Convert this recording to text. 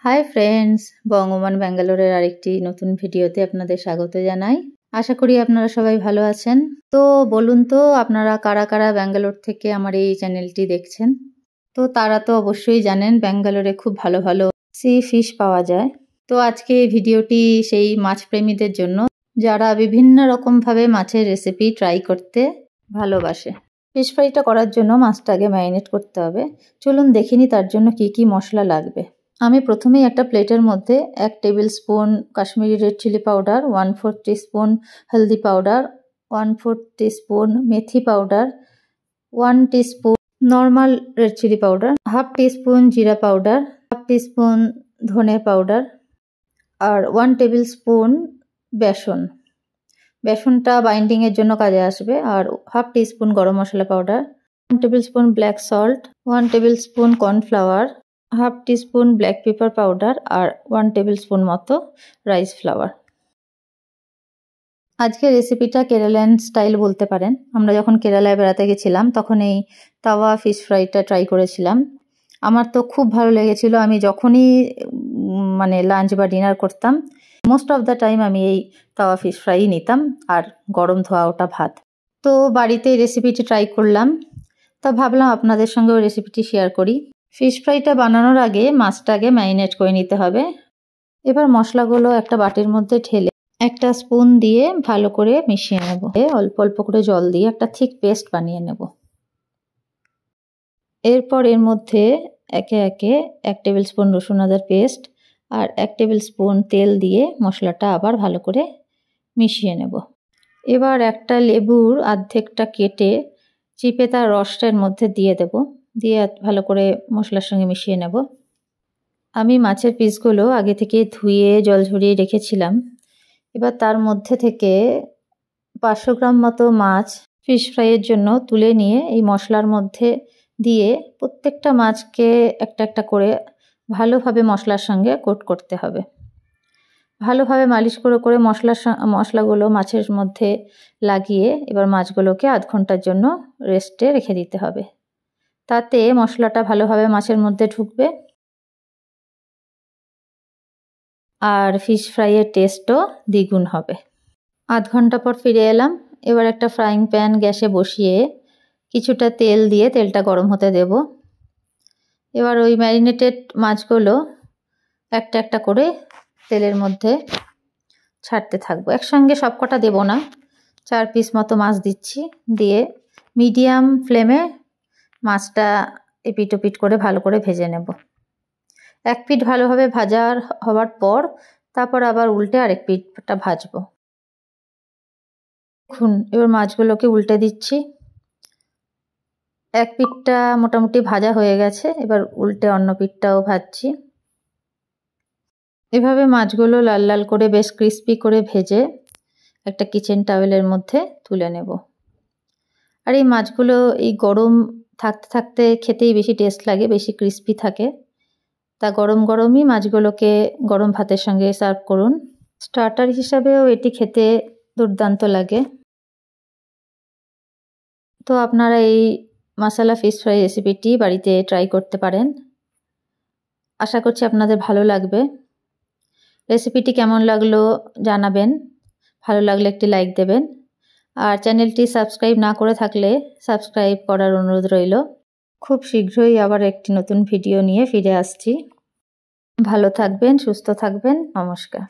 Hi friends, বঙ্গমান ব্যাঙ্গালোরের আরেকটি নতুন ভিডিওতে আপনাদের স্বাগত জানাই। আশা করি আপনারা সবাই ভালো আছেন। তো বলুন তো আপনারা কারা কারা ব্যাঙ্গালোর থেকে আমার এই চ্যানেলটি দেখছেন। তো তারা তো অবশ্যই জানেন ব্যাঙ্গালোরে খুব ভালো ভালো সি ফিশ পাওয়া যায়। তো আজকে এই ভিডিওটি সেই মাছ প্রেমীদের জন্য যারা বিভিন্ন রকমভাবে মাছের রেসিপি ট্রাই করতে ভালোবাসে। ফিশ ফ্রাইটা করার জন্য মাছটা আগে ম্যারিনেট করতে হবে। চলুন দেখে নিই তার জন্য কি কি মশলা লাগবে। আমি প্রথমেই একটা প্লেটের মধ্যে 1 tablespoon Kashmiri red chilli powder, 1/4 teaspoon হলদি পাউডার, 1/4 টিস্পুন মেথি powder, 1 teaspoon normal red chilli powder, half teaspoon জিরা পাউডার, হাফ টিস্পুন ধনে পাউডার আর 1 টেবিল স্পুন বেসন। বেসনটা বাইন্ডিংয়ের জন্য কাজে আসবে। আর half teaspoon garam masala powder, 1 tablespoon black salt, 1 tablespoon cornflour, half teaspoon black pepper powder আর 1 টেবিল স্পুন মতো রাইস ফ্লাওয়ার। আজকে রেসিপিটা কেরালান স্টাইল বলতে পারেন। আমরা যখন কেরালায় বেড়াতে গেছিলাম তখন এই তাওয়া ফিশ ফ্রাইটা ট্রাই করেছিলাম। আমার তো খুব ভালো লেগেছিল। আমি যখনই লাঞ্চ বা ডিনার করতাম মোস্ট অফ দ্য টাইম আমি এই তাওয়া ফিশ ফ্রাই নিতাম আর গরম ধোয়া ওটা ভাত। তো বাড়িতে এই রেসিপিটি ট্রাই করলাম, তা ভাবলাম আপনাদের সঙ্গে ওই রেসিপিটি শেয়ার করি। ফিশ ফ্রাইটা বানানোর আগে মাছটা আগে ম্যারিনেট করে নিতে হবে। এবার মশলাগুলো একটা বাটির মধ্যে ঢেলে একটা স্পুন দিয়ে ভালো করে মিশিয়ে নেব। অল্প অল্প করে জল দিয়ে একটা থিক পেস্ট বানিয়ে নেব। এরপর এর মধ্যে একে একে 1 টেবিল স্পুন রসুন আদার পেস্ট আর 1 টেবিল স্পুন তেল দিয়ে মশলাটা আবার ভালো করে মিশিয়ে নেব। এবার একটা লেবুর অর্ধেকটা কেটে চিপে তার রসটার মধ্যে দিয়ে দেব। দিয়ে ভালো করে মশলার সঙ্গে মিশিয়ে নেব। আমি মাছের পিসগুলো আগে থেকে ধুয়ে জল ঝরিয়ে রেখেছিলাম। এবার তার মধ্যে থেকে 500 গ্রাম মতো মাছ ফিশ ফ্রাইয়ের জন্য তুলে নিয়ে এই মশলার মধ্যে দিয়ে প্রত্যেকটা মাছকে একটা একটা করে ভালোভাবে মশলার সঙ্গে কোট করতে হবে। ভালোভাবে মালিশ করে করে মশলাগুলো মাছের মধ্যে লাগিয়ে এবার মাছগুলোকে আধ ঘন্টার জন্য রেস্টে রেখে দিতে হবে। তাতে মশলাটা ভালোভাবে মাছের মধ্যে ঢুকবে আর ফিশ ফ্রাইয়ের টেস্টও দ্বিগুণ হবে। আধ ঘন্টা পর ফিরে এলাম। এবার একটা ফ্রাইং প্যান গ্যাসে বসিয়ে কিছুটা তেল দিয়ে তেলটা গরম হতে দেব। এবার ওই ম্যারিনেটেড মাছগুলো একটা একটা করে তেলের মধ্যে ছাড়তে থাকবো। একসঙ্গে সব কটা দেবো না, 4 পিস মতো মাছ দিচ্ছি। দিয়ে মিডিয়াম ফ্লেমে মাছটা এপিট ওপিট করে ভালো করে ভেজে নেব। এক পিঠ ভালোভাবে ভাজা হওয়ার পর তারপর আবার উল্টে আরেক পিঠটা ভাজবো। দেখুন এবার মাছগুলোকে উল্টে দিচ্ছি। এক পিঠটা মোটামুটি ভাজা হয়ে গেছে, এবার উল্টে অন্য পিঠটাও ভাজছি। এভাবে মাছগুলো লাল লাল করে বেশ ক্রিস্পি করে ভেজে একটা কিচেন টাওয়েলের মধ্যে তুলে নেব। আর এই মাছগুলো এই গরম থাকতে থাকতে খেতেই বেশি টেস্ট লাগে, বেশি ক্রিস্পি থাকে। তা গরম গরমই মাছগুলোকে গরম ভাতের সঙ্গে সার্ভ করুন। স্টার্টার হিসাবেও এটি খেতে দুর্দান্ত লাগে। তো আপনারা এই মশলা ফিশ ফ্রাই রেসিপিটি বাড়িতে ট্রাই করতে পারেন। আশা করছি আপনাদের ভালো লাগবে। রেসিপিটি কেমন লাগলো জানাবেন। ভালো লাগলে একটি লাইক দেবেন। আর চ্যানেলটি সাবস্ক্রাইব না করে থাকলে সাবস্ক্রাইব করার অনুরোধ রইল। খুব শীঘ্রই আবার একটি নতুন ভিডিও নিয়ে ফিরে আসছি। ভালো থাকবেন, সুস্থ থাকবেন। নমস্কার।